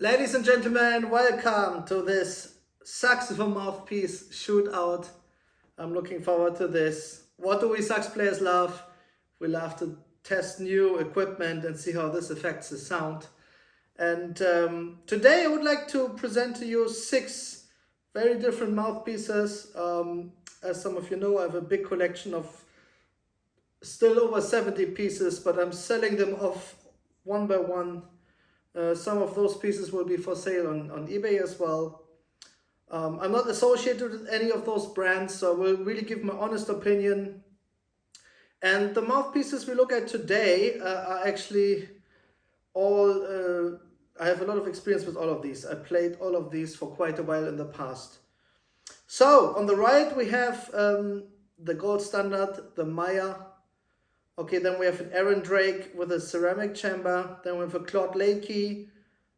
Ladies and gentlemen, welcome to this saxophone mouthpiece shootout. I'm looking forward to this. What do we sax players love? We love to test new equipment and see how this affects the sound. And today I would like to present to you 6 very different mouthpieces. As some of you know, I have a big collection of still over 70 pieces, but I'm selling them off one by one. Some of those pieces will be for sale on eBay as well. I'm not associated with any of those brands, so I will really give my honest opinion. And the mouthpieces we look at today are actually all, I have a lot of experience with all of these. I played all of these for quite a while in the past. So on the right we have the gold standard, the Meyer. Okay, then we have an Aaron Drake with a ceramic chamber. Then we have a Claude Lakey.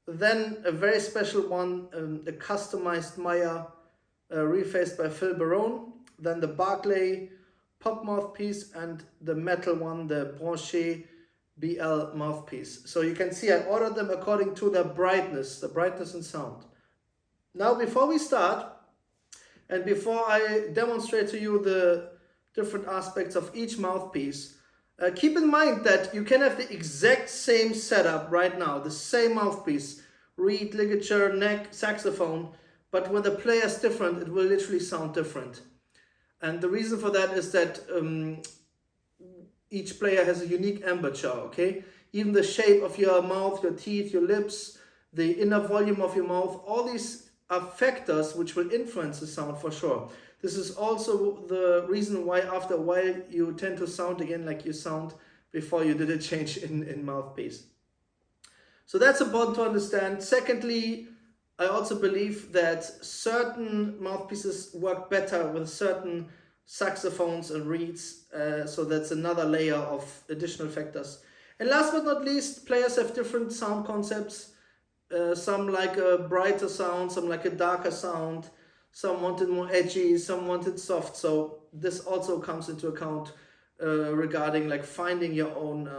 Then a very special one, a customized Meyer refaced by Phil Barone. Then the Barkley Pop mouthpiece and the metal one, the Branché BL mouthpiece. So you can see I ordered them according to their brightness and sound. Now before we start, and before I demonstrate to you the different aspects of each mouthpiece, keep in mind that you can have the exact same setup right now, the same mouthpiece, reed, ligature, neck, saxophone, but when the player is different, it will literally sound different. And the reason for that is that each player has a unique embouchure, okay? Even the shape of your mouth, your teeth, your lips, the inner volume of your mouth, all these are factors which will influence the sound for sure. This is also the reason why after a while you tend to sound again like you sound before you did a change in mouthpiece. So that's important to understand. Secondly, I also believe that certain mouthpieces work better with certain saxophones and reeds. So that's another layer of additional factors. And last but not least, players have different sound concepts. Some like a brighter sound, some like a darker sound. Some wanted more edgy, some wanted soft. So this also comes into account regarding like finding your own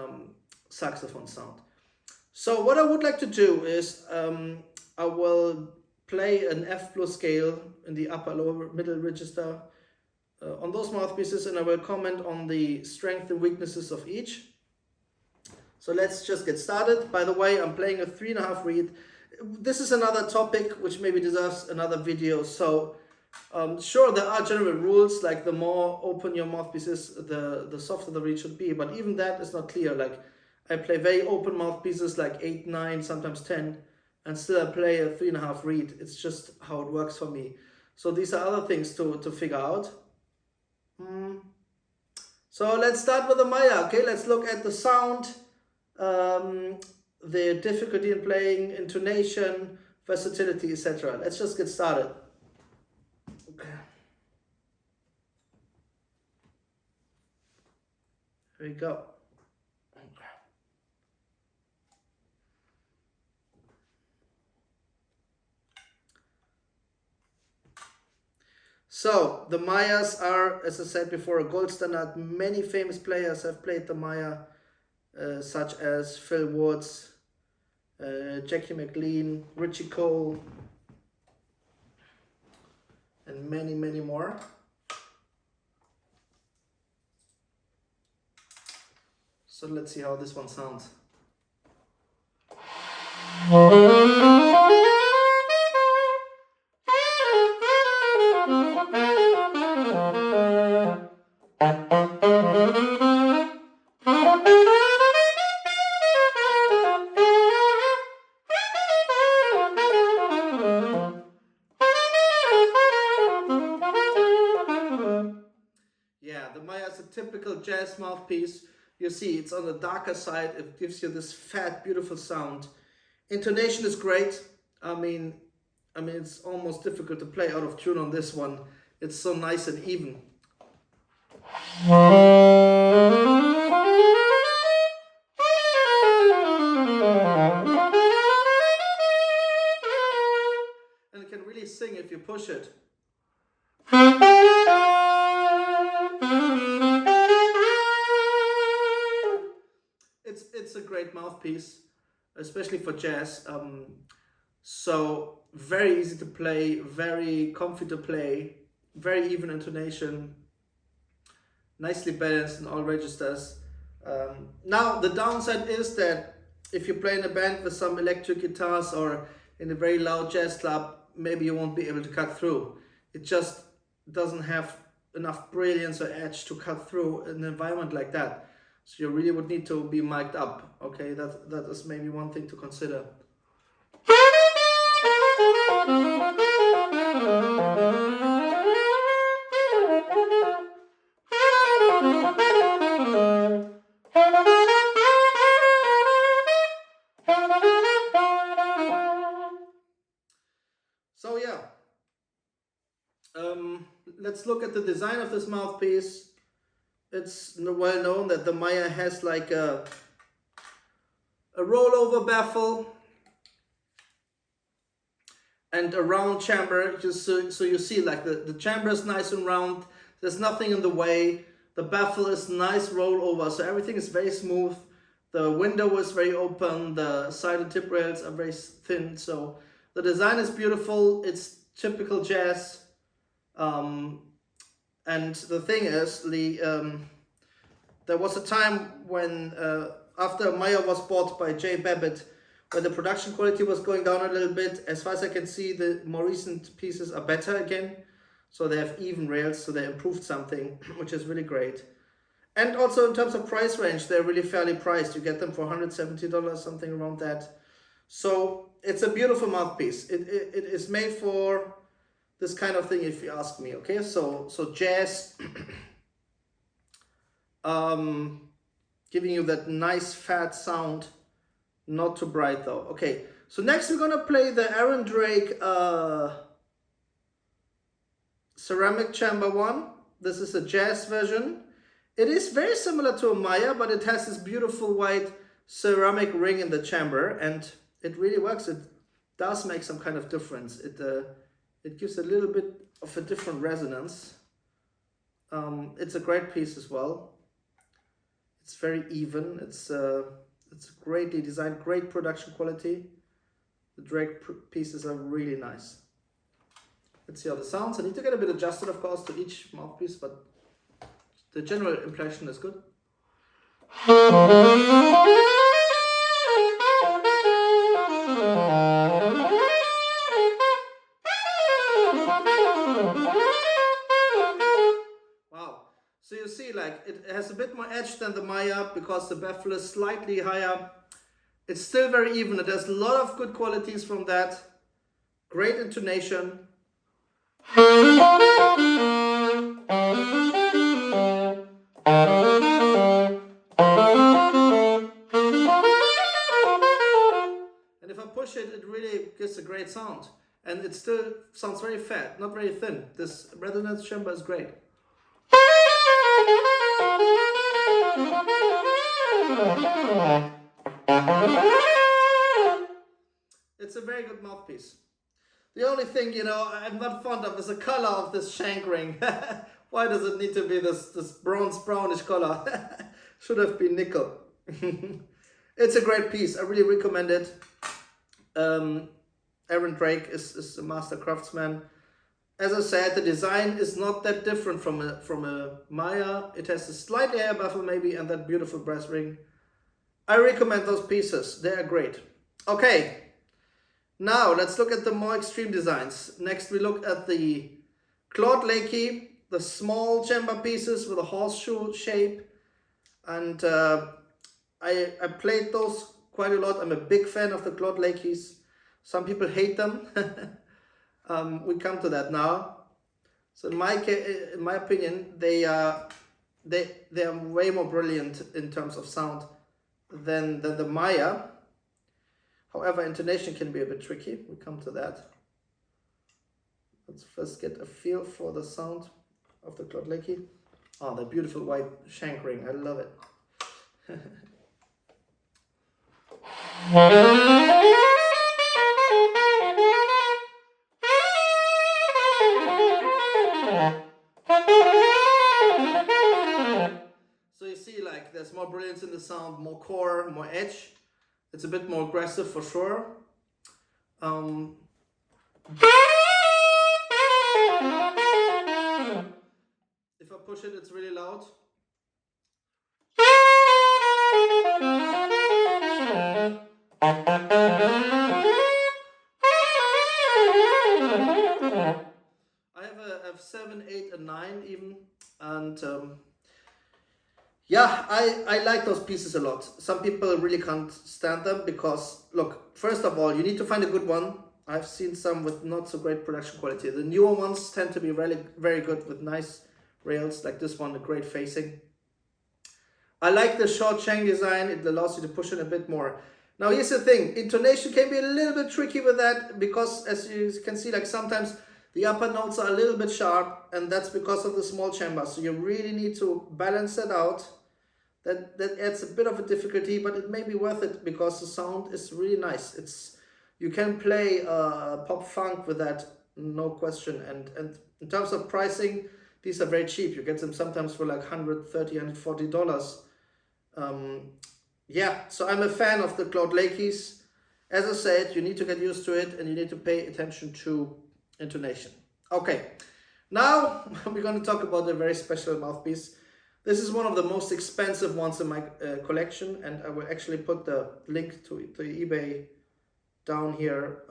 saxophone sound. So what I would like to do is I will play an F plus scale in the upper lower middle register on those mouthpieces, and I will comment on the strengths and weaknesses of each. So let's just get started. By the way, I'm playing a 3.5 reed. This is another topic which maybe deserves another video. So sure, there are general rules, like the more open your mouthpiece is, the softer the reed should be, but even that is not clear. Like I play very open mouthpieces like 8, 9, sometimes 10, and still I play a 3.5 reed. It's just how it works for me. So these are other things to figure out. So let's start with the Meyer. Okay, let's look at the sound, the difficulty in playing, intonation, versatility, etc. Let's just get started. Okay. Here we go. Okay. So the Meyers are, as I said before, a gold standard. Many famous players have played the Meyer, such as Phil Woods, Jackie McLean, Richie Cole, and many, many more. So let's see how this one sounds. Yeah, the Meyer is a typical jazz mouthpiece. You see, it's on the darker side. It gives you this fat, beautiful sound. Intonation is great. I mean, it's almost difficult to play out of tune on this one. It's so nice and even. And it can really sing if you push it. It's a great mouthpiece, especially for jazz. So very easy to play, very comfy to play, very even intonation, nicely balanced in all registers. Now the downside is that if you play in a band with some electric guitars or in a very loud jazz club, maybe you won't be able to cut through. It just doesn't have enough brilliance or edge to cut through an environment like that. So you really would need to be mic'd up. Okay, that is maybe one thing to consider. So yeah, let's look at the design of this mouthpiece. It's well known that the Meyer has like a rollover baffle and a round chamber, just so you see like the chamber is nice and round, there's nothing in the way, the baffle is nice rollover, so everything is very smooth, the window is very open, the side and tip rails are very thin, so the design is beautiful, it's typical jazz. And the thing is, there was a time when after Meyer was bought by Jay Babbitt, where the production quality was going down a little bit. As far as I can see, the more recent pieces are better again. So they have even rails, so they improved something, which is really great. And also in terms of price range, they're really fairly priced. You get them for $170, something around that. So it's a beautiful mouthpiece. It is made for this kind of thing, if you ask me. Okay, so jazz, giving you that nice fat sound. Not too bright though. Okay, so next we're gonna play the Aaron Drake ceramic chamber one. This is a jazz version. It is very similar to a Meyer, but it has this beautiful white ceramic ring in the chamber, and it really works. It does make some kind of difference. It gives a little bit of a different resonance. It's a great piece as well. It's very even. It's greatly designed, great production quality. The Drake pieces are really nice. Let's see how the sounds. I need to get a bit adjusted, of course, to each mouthpiece, but the general impression is good. Wow. So you see, like, it has a bit more edge than the Meyer because the baffle is slightly higher. It's still very even. It has a lot of good qualities from that. Great intonation. And if I push it, it really gives a great sound. And it still sounds very fat, not very thin. This resonance chamber is great. It's a very good mouthpiece. The only thing, you know, I'm not fond of is the color of this shank ring. Why does it need to be this brownish color? Should have been nickel. It's a great piece. I really recommend it. Aaron Drake is a master craftsman. As I said, the design is not that different from a Meyer. It has a slightly higher baffle maybe and that beautiful brass ring. I recommend those pieces. They are great. Okay, now let's look at the more extreme designs. Next we look at the Claude Lakey, the small chamber pieces with a horseshoe shape. And I played those quite a lot. I'm a big fan of the Claude Lakeys. Some people hate them. We come to that now. So in my opinion, they are way more brilliant in terms of sound than the Meyer. However, intonation can be a bit tricky. We come to that. Let's first get a feel for the sound of the Claude Lakey. Oh, the beautiful white shank ring. I love it. So you see, like, there's more brilliance in the sound, more core, more edge. It's a bit more aggressive for sure. Um, if I push it, it's really loud. I have a F7, 8, and 9 even, and yeah, I like those pieces a lot. Some people really can't stand them because, look, first of all, you need to find a good one. I've seen some with not so great production quality. The newer ones tend to be really very good with nice rails, like this one, a great facing. I like the short shank design. It allows you to push it a bit more. Now here's the thing, intonation can be a little bit tricky with that because, as you can see, like sometimes the upper notes are a little bit sharp, and that's because of the small chamber. So you really need to balance that out. That adds a bit of a difficulty, but it may be worth it because the sound is really nice. You can play pop funk with that, no question. And in terms of pricing, these are very cheap. You get them sometimes for like $130, $140. Yeah, so I'm a fan of the Claude Lakeys. As I said, you need to get used to it and you need to pay attention to intonation. Okay, now we're going to talk about a very special mouthpiece. This is one of the most expensive ones in my collection, and I will actually put the link to eBay down here.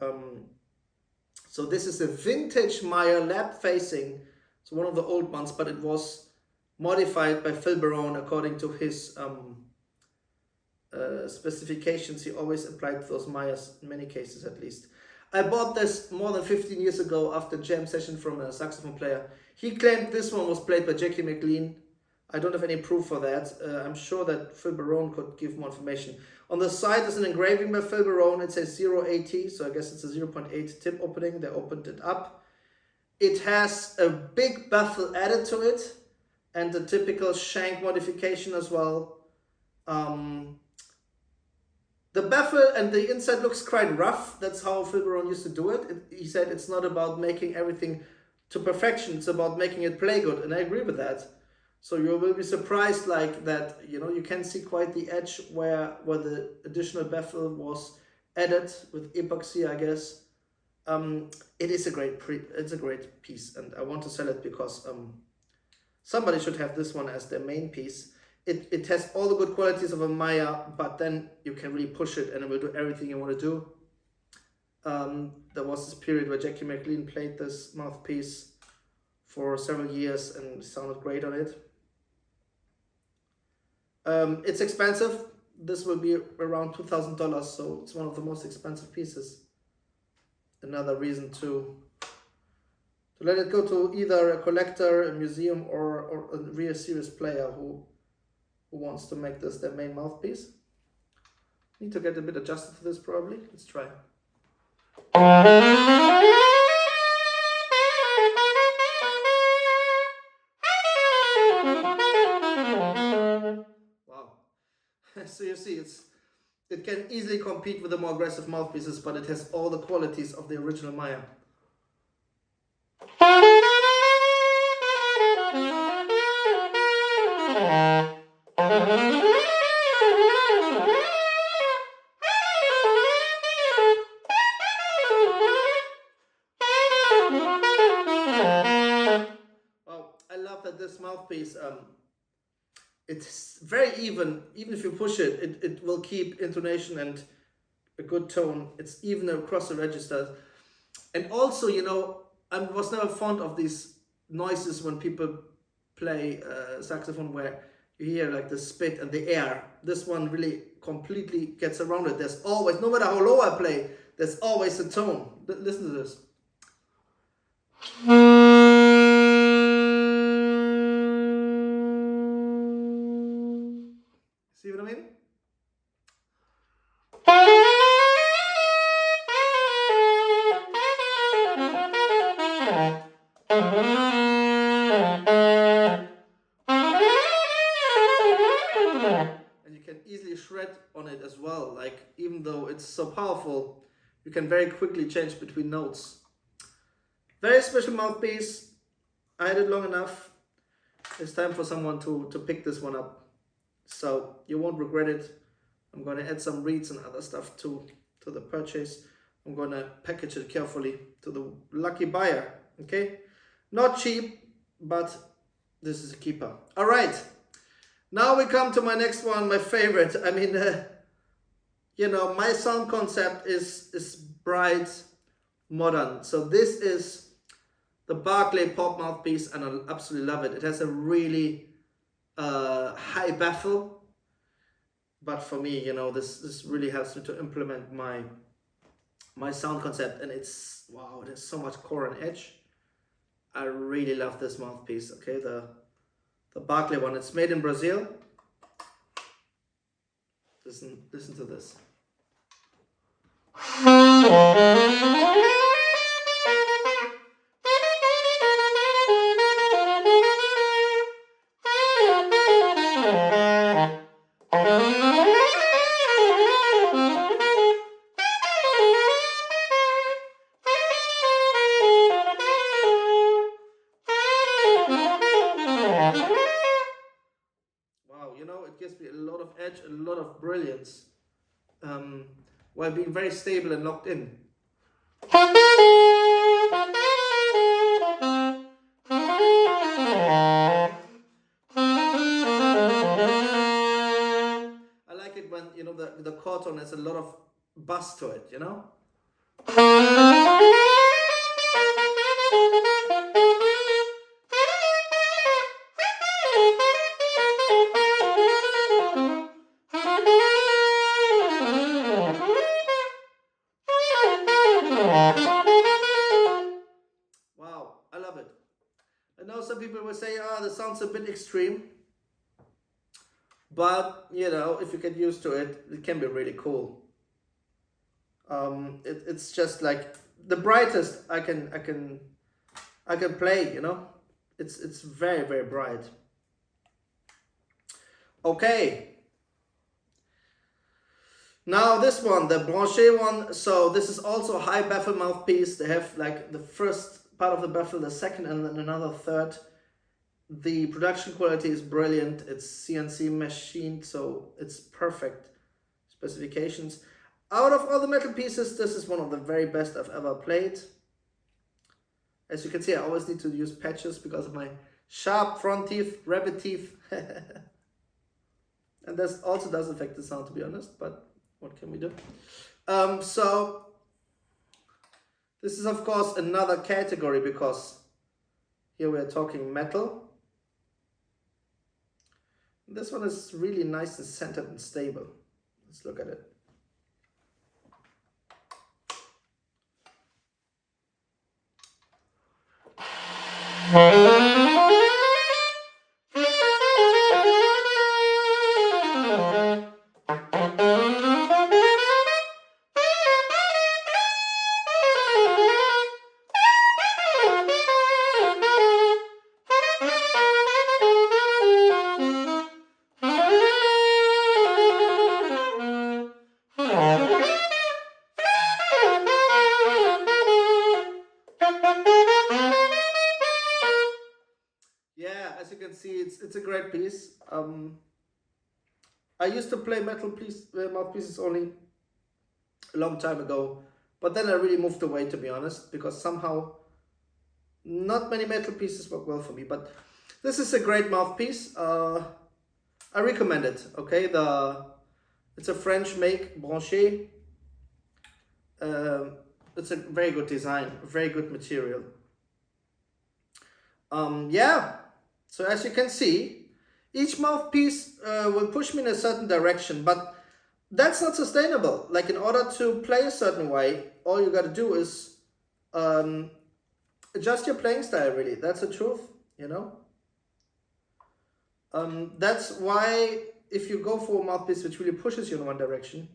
So this is a vintage Meyer lap facing. It's one of the old ones, but it was modified by Phil Barone according to his specifications he always applied to those Meyers, in many cases at least. I bought this more than 15 years ago after a jam session from a saxophone player. He claimed this one was played by Jackie McLean. I don't have any proof for that. I'm sure that Phil Barone could give more information. On the side is an engraving by Phil Barone. It says 080, so I guess it's a 0.8 tip opening. They opened it up. It has a big baffle added to it and a typical shank modification as well. The baffle and the inside looks quite rough. That's how Phil Barone used to do it. He said it's not about making everything to perfection. It's about making it play good. And I agree with that. So you will be surprised like that, you know, you can see quite the edge where the additional baffle was added with epoxy, I guess. It is a great piece, and I want to sell it because somebody should have this one as their main piece. It has all the good qualities of a Meyer, but then you can really push it and it will do everything you want to do. There was this period where Jackie McLean played this mouthpiece for several years and sounded great on it. It's expensive. This will be around $2,000, so it's one of the most expensive pieces. Another reason to let it go to either a collector, a museum, or a real serious player who wants to make this their main mouthpiece. Need to get a bit adjusted for this probably. Let's try. Wow. So you see, it can easily compete with the more aggressive mouthpieces, but it has all the qualities of the original Meyer. Well, I love that this mouthpiece, it's very even if you push it, it will keep intonation and a good tone. It's even across the registers. And also, you know, I was never fond of these noises when people play saxophone where you hear like the spit and the air. This one really completely gets around it. There's always, no matter how low I play, there's always a tone. Listen to this. See what I mean? And you can easily shred on it as well. Like, even though it's so powerful, you can very quickly change between notes. Very special mouthpiece. I had it long enough. It's time for someone to pick this one up. So you won't regret it. I'm going to add some reeds and other stuff to the purchase. I'm gonna package it carefully to the lucky buyer. Okay, not cheap, but this is a keeper. All right, now we come to my next one, my favorite. I mean, you know, my sound concept is bright, modern. So this is the Barkley Pop mouthpiece, and I absolutely love it. It has a really high baffle, but for me, you know, this really helps me to implement my sound concept, and it's, wow, there's so much core and edge. I really love this mouthpiece. Okay, the Barkley one. It's made in Brazil. Listen to this. Wow, you know, it gives me a lot of edge, a lot of brilliance, while being very stable and locked in. I like it when, you know, the chord tone has a lot of bass to it, you know? Wow, I love it. I know some people will say, oh, this sounds a bit extreme. But, you know, if you get used to it, it can be really cool. It's just like the brightest I can play, you know. It's very, very bright. Okay. Now this one, the Branché one. So this is also a high baffle mouthpiece. They have like the first part of the baffle, the second, and then another third. The production quality is brilliant. It's CNC machined, so it's perfect specifications. Out of all the metal pieces, this is one of the very best I've ever played. As you can see, I always need to use patches because of my sharp front teeth, rabbit teeth. And this also does affect the sound, to be honest, but what can we do? So this is of course another category because here we're talking metal. This one is really nice and centered and stable. Let's look at it. Yeah, as you can see, it's a great piece. I used to play mouthpieces only a long time ago, but then I really moved away, to be honest, because somehow not many metal pieces work well for me. But this is a great mouthpiece. I recommend it. Okay, it's a French make, Branché. It's a very good design, very good material. Yeah. So as you can see, each mouthpiece will push me in a certain direction, but that's not sustainable. Like, in order to play a certain way, all you got to do is adjust your playing style, really. That's the truth, you know. That's why if you go for a mouthpiece which really pushes you in one direction,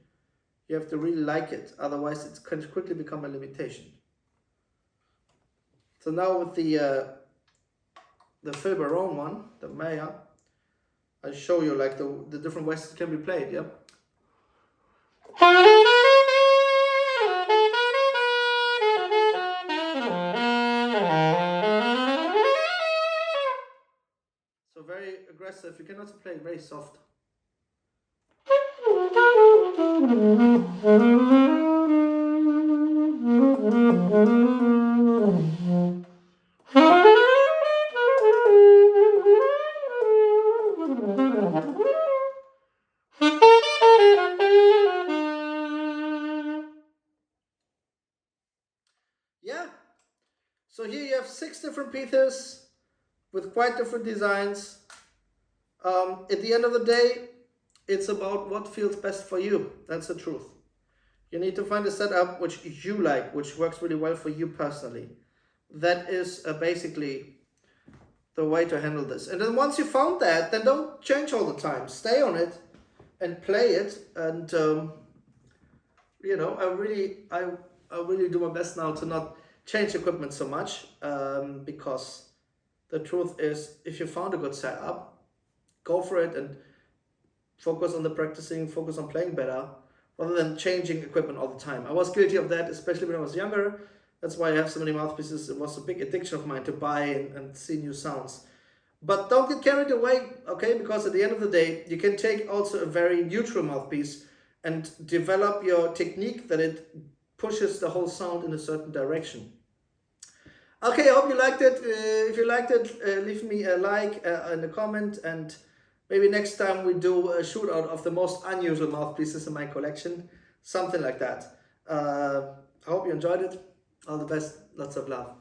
you have to really like it. Otherwise, it can quickly become a limitation. So now with the Phil Barone one, the Meyer, I'll show you like the different ways it can be played, yeah? So very aggressive. You can also play it very soft. Yeah. So here you have 6 different pieces with quite different designs. At the end of the day, it's about what feels best for you. That's the truth. You need to find a setup which you like, which works really well for you personally. That is basically the way to handle this. And then once you found that, then don't change all the time. Stay on it and play it. And you know, I really do my best now to not change equipment so much, because the truth is, if you found a good setup, go for it and focus on the practicing, focus on playing better, rather than changing equipment all the time. I was guilty of that, especially when I was younger. That's why I have so many mouthpieces. It was a big addiction of mine to buy and see new sounds. But don't get carried away, okay? Because at the end of the day, you can take also a very neutral mouthpiece and develop your technique that it pushes the whole sound in a certain direction. Okay, I hope you liked it. If you liked it, leave me a like and a comment, and maybe next time we do a shootout of the most unusual mouthpieces in my collection. Something like that. I hope you enjoyed it. All the best. Lots of love.